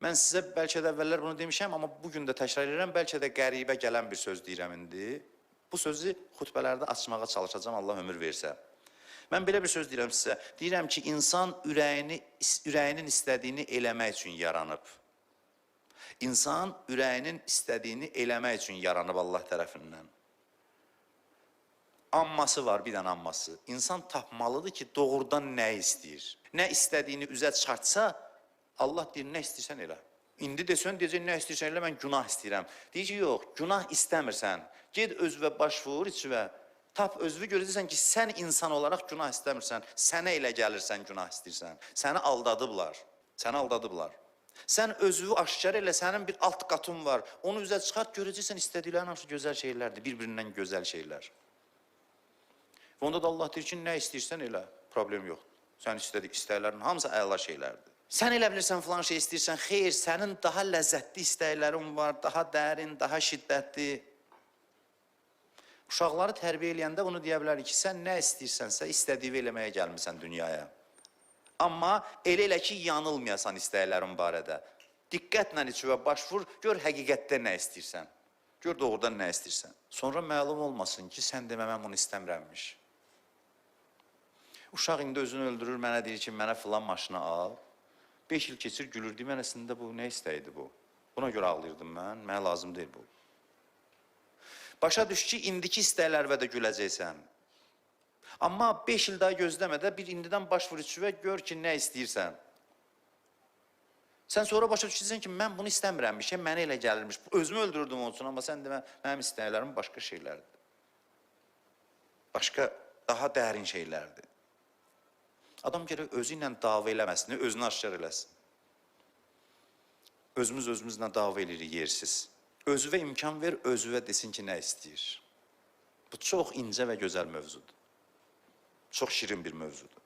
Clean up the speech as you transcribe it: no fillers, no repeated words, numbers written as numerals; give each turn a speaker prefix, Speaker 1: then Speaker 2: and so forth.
Speaker 1: Mən sizə bəlkə də əvvəllər bunu demişəm, amma bugün də təkrar edirəm, bəlkə də qəribə gələn bir söz deyirəm indi. Bu sözü xutbələrdə açmağa çalışacağam, Allah ömür versə. Mən belə bir söz deyirəm sizə. Deyirəm ki, insan ürəyinin istədiyini eləmək üçün yaranıb. İnsan ürəyinin istədiyini eləmək üçün yaranıb Allah tərəfindən. Amması var, bir dənə amması. İnsan tapmalıdır ki, doğrudan nə istəyir. Nə istədiyini üzə çıxartsa, Allah deyir, nə istəyirsən elə. İndi desən, deyəcək, nə istəyirsən elə, mən günah istəyirəm. Deyir ki, yox, günah istəmirsən. Ged özvə baş vur içvə. Tap özvü görəcəksən ki, sən insan olaraq günah istəmirsən. Sənə elə gəlirsən, günah istəyirsən. Səni aldadıblar. Səni aldadıblar. Sən özvü aşkar elə, sənin bir alt qatın var. Onu üzə çıxart, görəcəksən istədiklərin hamısı gözəl şeylərdir, bir-birindən gözəl şeylər. Və onda da Allah deyir ki, nə istəyirsən elə, problem yoxdur. Sən istəklərin hamısı əla şeylərdir. Sən elə bilirsən, filan şey istəyirsən, xeyr, sənin daha ləzzətli istəklərin var, daha dərin, daha şiddətli. Uşaqları tərbiyə eləyəndə bunu deyə bilərik ki, sən nə istəyirsənsə, istədiyi eləməyə gəlmirsən dünyaya. Amma elə ki, yanılmayasan istəklərin barədə. Diqqətlə içi və baş vur, gör həqiqətdə nə istəyirsən. Gör doğrudan nə istəyirsən. Sonra məlum olmasın ki, sən demə, mən bunu istəmirəmmiş. Uşaq indi özünü öldürür, mənə deyir ki, mənə filan maşını al. 5 il keçir, gülür, deyir, mən əslində bu nə istəyidi bu? Buna görə ağlayırdım mən, mənə lazım deyil bu. Başa düş ki, indiki istəklərvə də güləcəksən. Amma 5 il daha gözləmədə bir indidən baş vur içvə, gör ki, nə istəyirsən. Sən sonra başa düşürsən ki, mən bunu istəmirəmmişəm, mənə elə gəlirmiş. Özümü öldürürdüm onun üçün, amma sən demə, mənim istəklərim başqa şeylərdir. Başqa, daha dərin şeylərdir. Adam gərək özü ilə dava eləməsin, özünü aşkar eləsin. Özümüzlə dava eləyirik yersiz. Özüvə imkan ver, özüvə desin ki, nə istəyir. Bu çox incə və gözəl mövzudur. Çox şirin bir mövzudur.